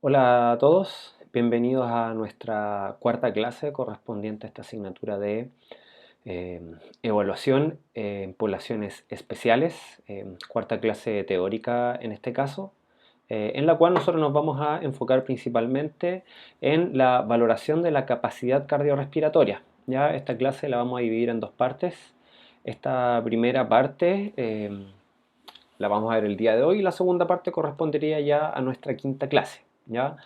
Hola a todos, bienvenidos a nuestra cuarta clase correspondiente a esta asignatura de eh, evaluación en poblaciones especiales, cuarta clase teórica en este caso, en la cual nosotros nos vamos a enfocar principalmente en la valoración de la capacidad cardiorrespiratoria. Ya esta clase la vamos a dividir en dos partes. Esta primera parte la vamos a ver el día de hoy y la segunda parte correspondería ya a nuestra quinta clase. ¿Ya?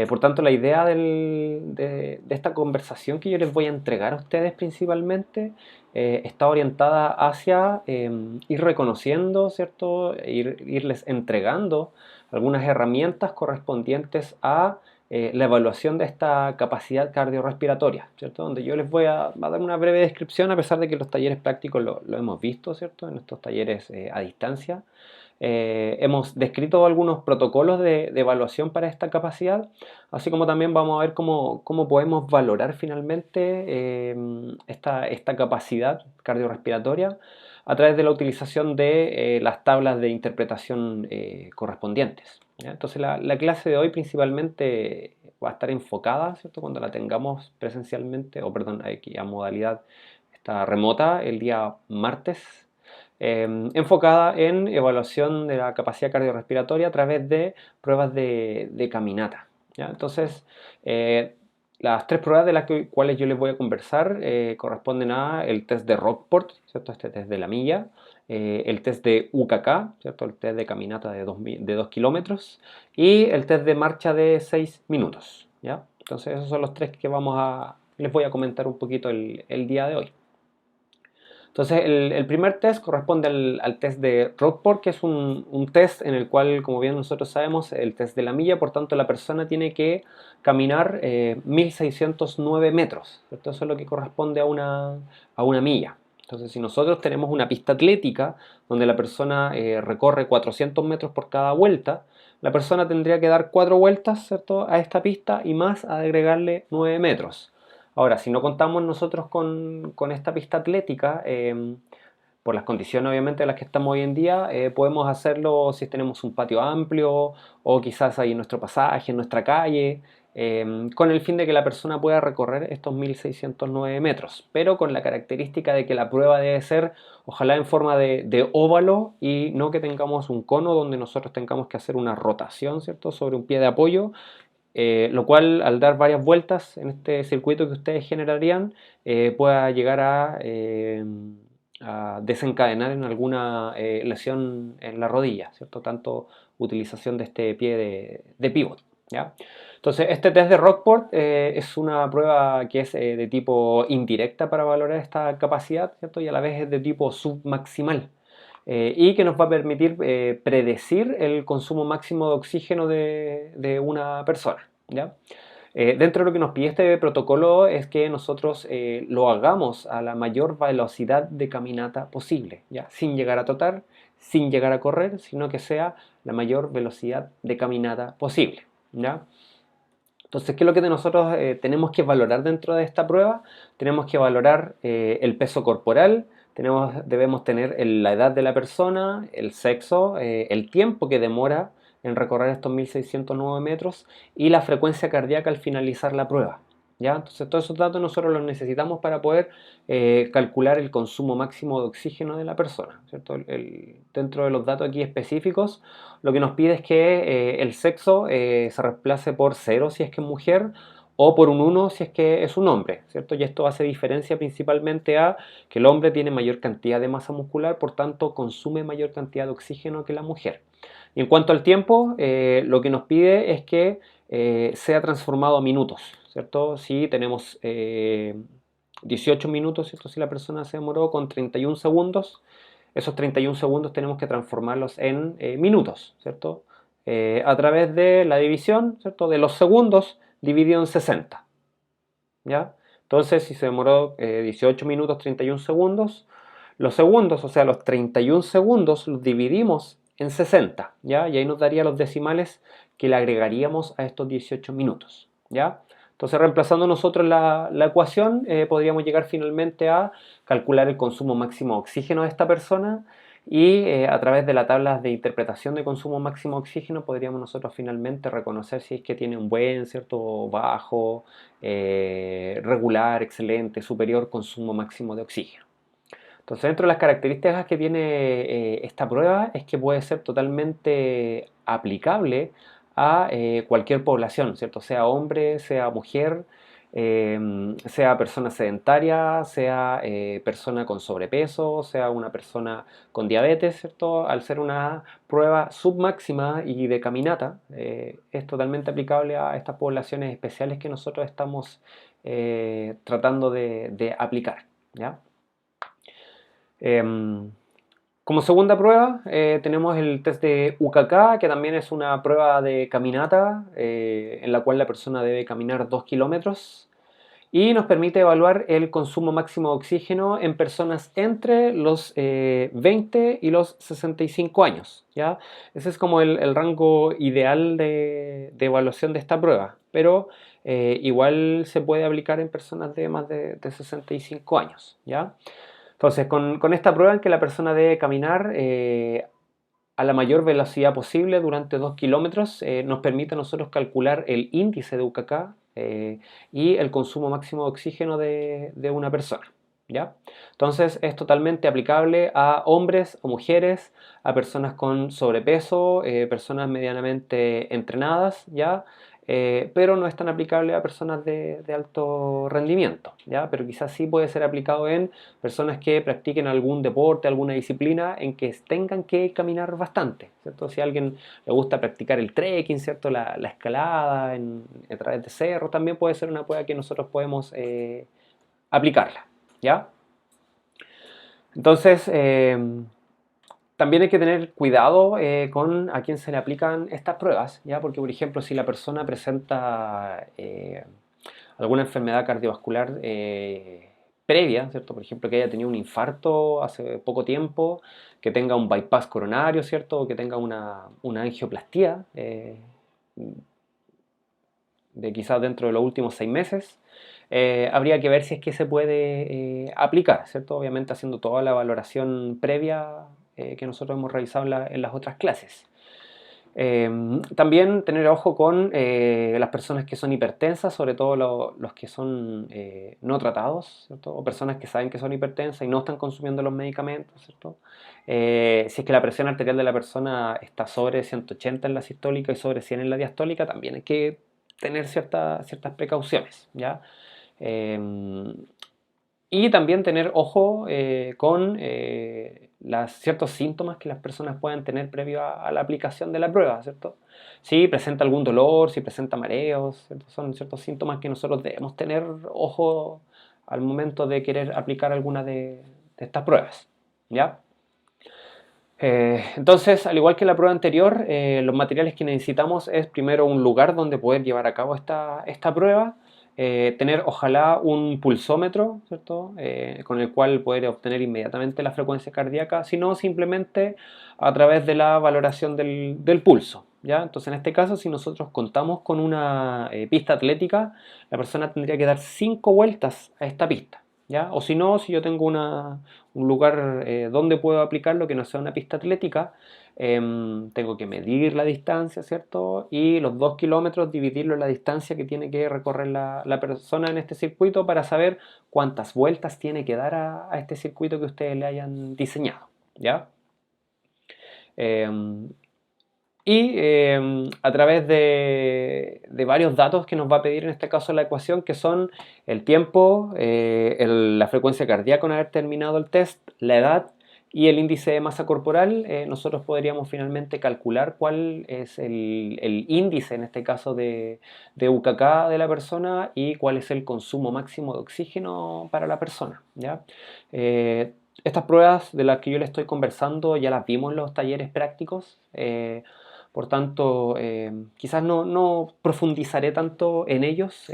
Por tanto, la idea de esta conversación que yo les voy a entregar a ustedes principalmente está orientada hacia ir reconociendo, ¿cierto? Irles entregando algunas herramientas correspondientes a la evaluación de esta capacidad cardiorrespiratoria, ¿cierto? Donde yo les voy a dar una breve descripción, a pesar de que los talleres prácticos lo hemos visto, ¿cierto? En estos talleres a distancia. Hemos descrito algunos protocolos de evaluación para esta capacidad, así como también vamos a ver cómo podemos valorar finalmente esta capacidad cardiorrespiratoria a través de la utilización de las tablas de interpretación correspondientes. ¿Ya? Entonces la clase de hoy principalmente va a estar enfocada, ¿cierto? Cuando la tengamos presencialmente, o perdón, aquí a modalidad esta remota el día martes, enfocada en evaluación de la capacidad cardiorrespiratoria a través de pruebas de caminata. ¿Ya? Entonces, las tres pruebas de las cuales yo les voy a conversar corresponden a el test de Rockport, ¿cierto? Este test de la milla, el test de UKK, ¿cierto? El test de caminata de 2 kilómetros, y el test de marcha de 6 minutos. ¿Ya? Entonces, esos son los tres que les voy a comentar un poquito el día de hoy. Entonces, el primer test corresponde al test de Rockport, que es un test en el cual, como bien nosotros sabemos, el test de la milla, por tanto, la persona tiene que caminar 1609 metros, ¿cierto? Eso es lo que corresponde a una milla. Entonces, si nosotros tenemos una pista atlética donde la persona recorre 400 metros por cada vuelta, la persona tendría que dar 4 vueltas, ¿cierto?, a esta pista y más agregarle 9 metros. Ahora, si no contamos nosotros con esta pista atlética, por las condiciones obviamente en las que estamos hoy en día, podemos hacerlo si tenemos un patio amplio o quizás ahí en nuestro pasaje, en nuestra calle, con el fin de que la persona pueda recorrer estos 1609 metros, pero con la característica de que la prueba debe ser ojalá en forma de óvalo y no que tengamos un cono donde nosotros tengamos que hacer una rotación, ¿cierto?, sobre un pie de apoyo, lo cual al dar varias vueltas en este circuito que ustedes generarían pueda llegar a desencadenar en alguna lesión en la rodilla, ¿cierto? Tanto utilización de este pie de pivot, ¿ya? Entonces, este test de Rockport es una prueba que es de tipo indirecta para valorar esta capacidad, ¿cierto? Y a la vez es de tipo submaximal. Y que nos va a permitir predecir el consumo máximo de oxígeno de una persona. ¿Ya? Dentro de lo que nos pide este protocolo es que nosotros lo hagamos a la mayor velocidad de caminata posible, ¿ya? Sin llegar a trotar, sin llegar a correr, sino que sea la mayor velocidad de caminata posible. ¿Ya? Entonces, ¿qué es lo que nosotros tenemos que valorar dentro de esta prueba? Tenemos que valorar el peso corporal, debemos tener la edad de la persona, el sexo, el tiempo que demora en recorrer estos 1609 metros y la frecuencia cardíaca al finalizar la prueba. ¿Ya? Entonces, todos esos datos nosotros los necesitamos para poder calcular el consumo máximo de oxígeno de la persona, ¿cierto? Dentro de los datos aquí específicos, lo que nos pide es que el sexo se reemplace por 0 si es que es mujer o por un 1 si es que es un hombre, ¿cierto? Y esto hace diferencia principalmente a que el hombre tiene mayor cantidad de masa muscular, por tanto consume mayor cantidad de oxígeno que la mujer. Y en cuanto al tiempo, lo que nos pide es que sea transformado a minutos, ¿cierto? Si tenemos 18 minutos, ¿cierto? Si la persona se demoró con 31 segundos, esos 31 segundos tenemos que transformarlos en minutos, ¿cierto? A través de la división, ¿cierto?, de los segundos dividido en 60, ¿ya? Entonces, si se demoró 18 minutos 31 segundos, los segundos, o sea, los 31 segundos los dividimos en 60, ¿ya? Y ahí nos daría los decimales que le agregaríamos a estos 18 minutos, ¿ya? Entonces, reemplazando nosotros la ecuación, podríamos llegar finalmente a calcular el consumo máximo de oxígeno de esta persona y a través de la tabla de interpretación de consumo máximo de oxígeno podríamos nosotros finalmente reconocer si es que tiene un buen, cierto, bajo, regular, excelente, superior consumo máximo de oxígeno. Entonces, dentro de las características que tiene esta prueba es que puede ser totalmente aplicable a cualquier población, ¿cierto? Sea hombre, sea mujer, sea persona sedentaria, sea persona con sobrepeso, sea una persona con diabetes, ¿cierto? Al ser una prueba submáxima y de caminata, es totalmente aplicable a estas poblaciones especiales que nosotros estamos tratando de aplicar, ¿ya? Em, Como segunda prueba tenemos el test de UKK, que también es una prueba de caminata en la cual la persona debe caminar 2 kilómetros y nos permite evaluar el consumo máximo de oxígeno en personas entre los 20 y los 65 años, ¿ya? Ese es como el rango ideal de evaluación de esta prueba, pero igual se puede aplicar en personas de más de 65 años, ¿ya? Entonces, con esta prueba en que la persona debe caminar a la mayor velocidad posible durante 2 kilómetros, nos permite a nosotros calcular el índice de UKK y el consumo máximo de oxígeno de una persona, ¿ya? Entonces, es totalmente aplicable a hombres o mujeres, a personas con sobrepeso, personas medianamente entrenadas, ¿ya? Pero no es tan aplicable a personas de alto rendimiento, ¿ya? Pero quizás sí puede ser aplicado en personas que practiquen algún deporte, alguna disciplina en que tengan que caminar bastante, ¿cierto? Si a alguien le gusta practicar el trekking, ¿cierto? La escalada a través de cerros, también puede ser una prueba que nosotros podemos aplicarla, ¿ya? Entonces, también hay que tener cuidado con a quién se le aplican estas pruebas, ¿ya? Porque, por ejemplo, si la persona presenta alguna enfermedad cardiovascular previa, ¿cierto? Por ejemplo, que haya tenido un infarto hace poco tiempo, que tenga un bypass coronario, ¿cierto? O que tenga una angioplastía de quizás dentro de los últimos 6 meses, habría que ver si es que se puede aplicar, ¿cierto? Obviamente haciendo toda la valoración previa que nosotros hemos realizado en las otras clases. También tener ojo con las personas que son hipertensas, sobre todo los que son no tratados, ¿cierto? O personas que saben que son hipertensas y no están consumiendo los medicamentos, ¿cierto? Si es que la presión arterial de la persona está sobre 180 en la sistólica y sobre 100 en la diastólica, también hay que tener ciertas precauciones, ¿ya? Eh, y también tener ojo con ciertos síntomas que las personas puedan tener previo a la aplicación de la prueba, ¿cierto? Si presenta algún dolor, si presenta mareos, ¿cierto? Son ciertos síntomas que nosotros debemos tener ojo al momento de querer aplicar alguna de estas pruebas, ¿ya? Entonces, al igual que la prueba anterior, los materiales que necesitamos es primero un lugar donde poder llevar a cabo esta prueba, tener ojalá un pulsómetro, ¿cierto? Con el cual poder obtener inmediatamente la frecuencia cardíaca, sino simplemente a través de la valoración del pulso, ¿ya? Entonces, en este caso, si nosotros contamos con una pista atlética, la persona tendría que dar 5 vueltas a esta pista, ¿ya? O si no, si yo tengo un lugar donde puedo aplicarlo que no sea una pista atlética, tengo que medir la distancia, ¿cierto? Y los 2 kilómetros dividirlo en la distancia que tiene que recorrer la persona en este circuito para saber cuántas vueltas tiene que dar a este circuito que ustedes le hayan diseñado, ¿ya? Em, a través de varios datos que nos va a pedir en este caso la ecuación, que son el tiempo, la frecuencia cardíaca una vez terminado el test, la edad y el índice de masa corporal, nosotros podríamos finalmente calcular cuál es el índice, en este caso de UKK de la persona y cuál es el consumo máximo de oxígeno para la persona, ¿ya? Estas pruebas de las que yo le estoy conversando ya las vimos en los talleres prácticos. Por tanto, quizás no profundizaré tanto en ellos,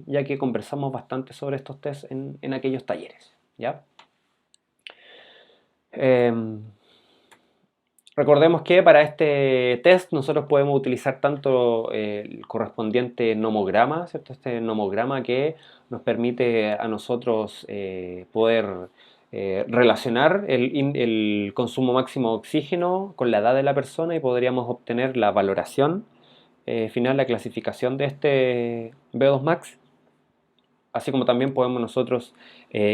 ya que conversamos bastante sobre estos tests en aquellos talleres, ¿ya? Em, Recordemos que para este test nosotros podemos utilizar tanto el correspondiente nomograma, ¿cierto? Este nomograma que nos permite a nosotros poder relacionar el consumo máximo de oxígeno con la edad de la persona y podríamos obtener la valoración final, la clasificación de este VO2 max, así como también podemos nosotros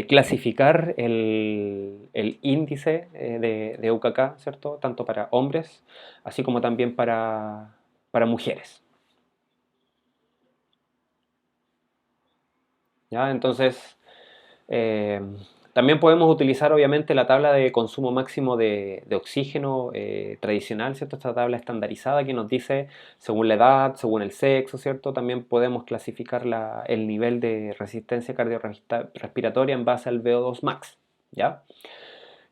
clasificar el índice de UKK, ¿cierto? Tanto para hombres, así como también para mujeres. ¿Ya? Entonces, eh, también podemos utilizar obviamente la tabla de consumo máximo de oxígeno tradicional, ¿cierto? Esta tabla estandarizada que nos dice según la edad, según el sexo, ¿cierto? También podemos clasificar el nivel de resistencia cardiorrespiratoria en base al VO2 max, ¿ya?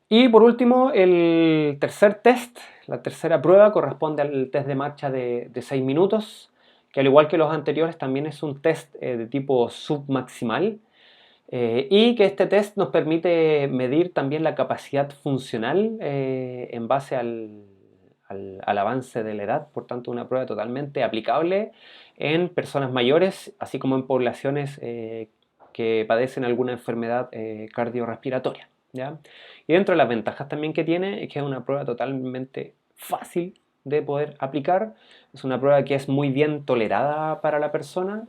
Y por último, el tercer test, la tercera prueba corresponde al test de marcha de 6 minutos, que al igual que los anteriores también es un test de tipo submaximal, y que este test nos permite medir también la capacidad funcional en base al avance de la edad, por tanto una prueba totalmente aplicable en personas mayores, así como en poblaciones que padecen alguna enfermedad cardiorrespiratoria, ¿ya? Y dentro de las ventajas también que tiene es que es una prueba totalmente fácil de poder aplicar, es una prueba que es muy bien tolerada para la persona,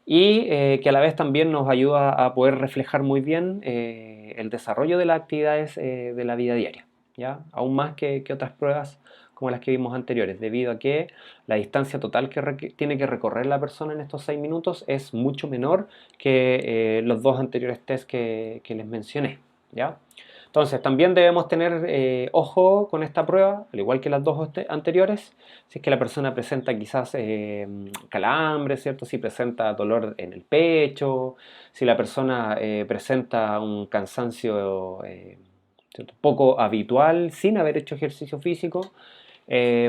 y que a la vez también nos ayuda a poder reflejar muy bien el desarrollo de las actividades de la vida diaria, ¿ya? Aún más que otras pruebas como las que vimos anteriores, debido a que la distancia total que tiene que recorrer la persona en estos 6 minutos es mucho menor que los dos anteriores test que les mencioné, ¿ya? Entonces, también debemos tener ojo con esta prueba, al igual que las dos anteriores, si es que la persona presenta quizás calambre, ¿cierto? Si presenta dolor en el pecho, si la persona presenta un cansancio ¿cierto? Poco habitual sin haber hecho ejercicio físico.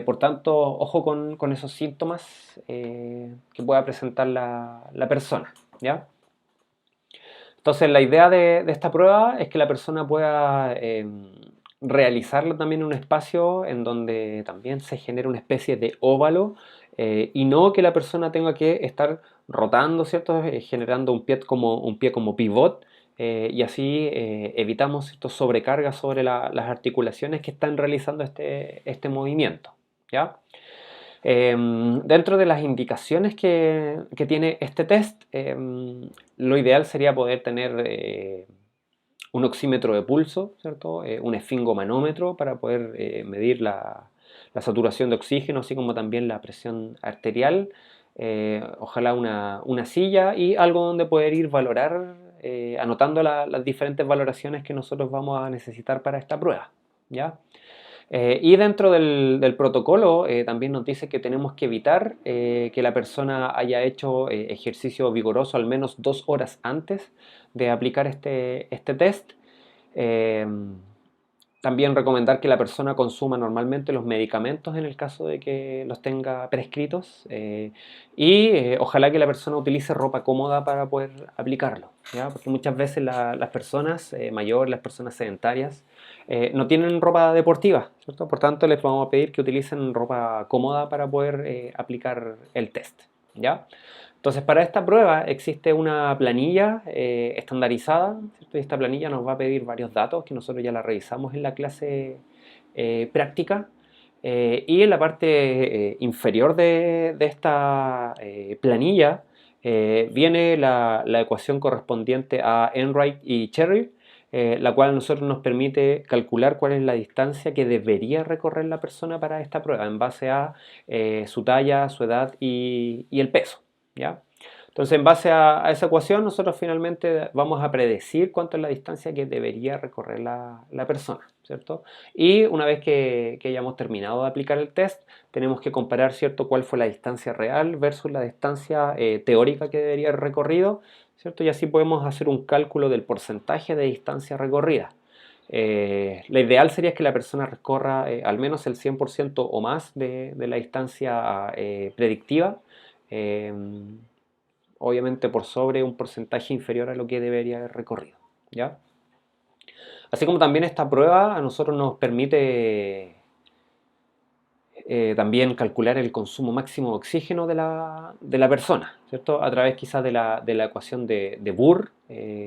Por tanto, ojo con esos síntomas que pueda presentar la persona, ¿ya? Entonces, la idea de esta prueba es que la persona pueda realizarla también en un espacio en donde también se genere una especie de óvalo y no que la persona tenga que estar rotando, ¿cierto? Generando un pie como pivot y así evitamos ciertas sobrecargas sobre las articulaciones que están realizando este movimiento, ¿ya? Dentro de las indicaciones que tiene este test, lo ideal sería poder tener un oxímetro de pulso, ¿cierto? Un esfingomanómetro para poder medir la saturación de oxígeno, así como también la presión arterial. Ojalá una silla y algo donde poder ir valorar, anotando las diferentes valoraciones que nosotros vamos a necesitar para esta prueba, ¿ya? Y dentro del protocolo también nos dice que tenemos que evitar que la persona haya hecho ejercicio vigoroso al menos 2 horas antes de aplicar este test. Eh, También recomendar que la persona consuma normalmente los medicamentos en el caso de que los tenga prescritos y ojalá que la persona utilice ropa cómoda para poder aplicarlo, ¿ya? Porque muchas veces las personas mayores, las personas sedentarias, no tienen ropa deportiva, ¿cierto? Por tanto, les vamos a pedir que utilicen ropa cómoda para poder aplicar el test, ¿ya? Entonces, para esta prueba existe una planilla estandarizada, ¿cierto? Y esta planilla nos va a pedir varios datos que nosotros ya la revisamos en la clase práctica. Y en la parte inferior de esta planilla viene la ecuación correspondiente a Enright y Cherry, la cual a nosotros nos permite calcular cuál es la distancia que debería recorrer la persona para esta prueba en base a su talla, su edad y el peso, ¿ya? Entonces, en base a esa ecuación, nosotros finalmente vamos a predecir cuánto es la distancia que debería recorrer la persona, ¿cierto? Y una vez que hayamos terminado de aplicar el test, tenemos que comparar, ¿cierto?, cuál fue la distancia real versus la distancia teórica que debería haber recorrido, ¿cierto? Y así podemos hacer un cálculo del porcentaje de distancia recorrida. La ideal sería que la persona recorra al menos el 100% o más de la distancia predictiva, eh, obviamente por sobre un porcentaje inferior a lo que debería haber recorrido, ¿ya? Así como también esta prueba a nosotros nos permite también calcular el consumo máximo de oxígeno de la persona, ¿cierto? A través quizás de la ecuación de Burr,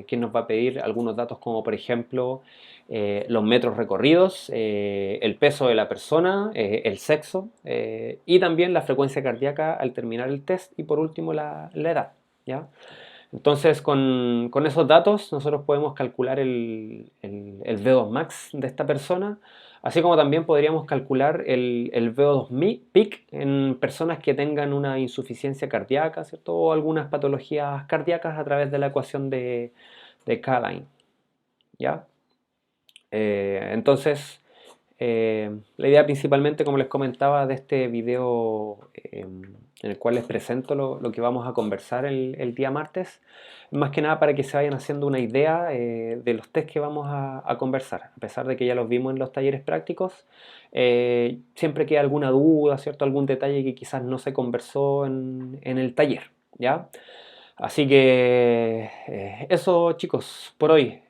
¿Quién nos va a pedir algunos datos como por ejemplo los metros recorridos, el peso de la persona, el sexo y también la frecuencia cardíaca al terminar el test y por último la edad, ¿ya? Entonces, con esos datos nosotros podemos calcular el VO2 max de esta persona, así como también podríamos calcular el VO2 peak en personas que tengan una insuficiencia cardíaca, ¿cierto? O algunas patologías cardíacas a través de la ecuación de K-line, ¿ya? Entonces, la idea principalmente, como les comentaba, de este video en el cual les presento lo que vamos a conversar el día martes, más que nada para que se vayan haciendo una idea de los test que vamos a conversar. A pesar de que ya los vimos en los talleres prácticos, siempre queda alguna duda, ¿cierto? Algún detalle que quizás no se conversó en el taller, ¿ya? Así que eso, chicos, por hoy.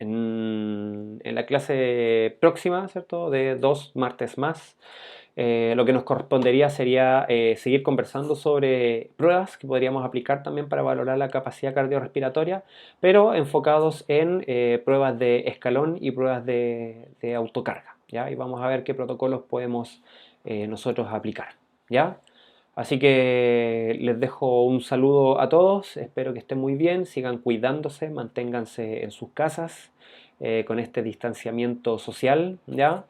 En la clase próxima, ¿cierto? De 2 martes más, lo que nos correspondería sería seguir conversando sobre pruebas que podríamos aplicar también para valorar la capacidad cardiorrespiratoria, pero enfocados en pruebas de escalón y pruebas de autocarga, ¿ya? Y vamos a ver qué protocolos podemos nosotros aplicar, ¿ya? Así que les dejo un saludo a todos, espero que estén muy bien, sigan cuidándose, manténganse en sus casas con este distanciamiento social, ¿ya?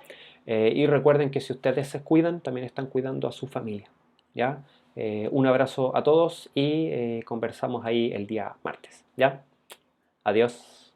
Y recuerden que si ustedes se cuidan, también están cuidando a su familia, ¿ya? Un abrazo a todos y conversamos ahí el día martes, ¿ya? Adiós.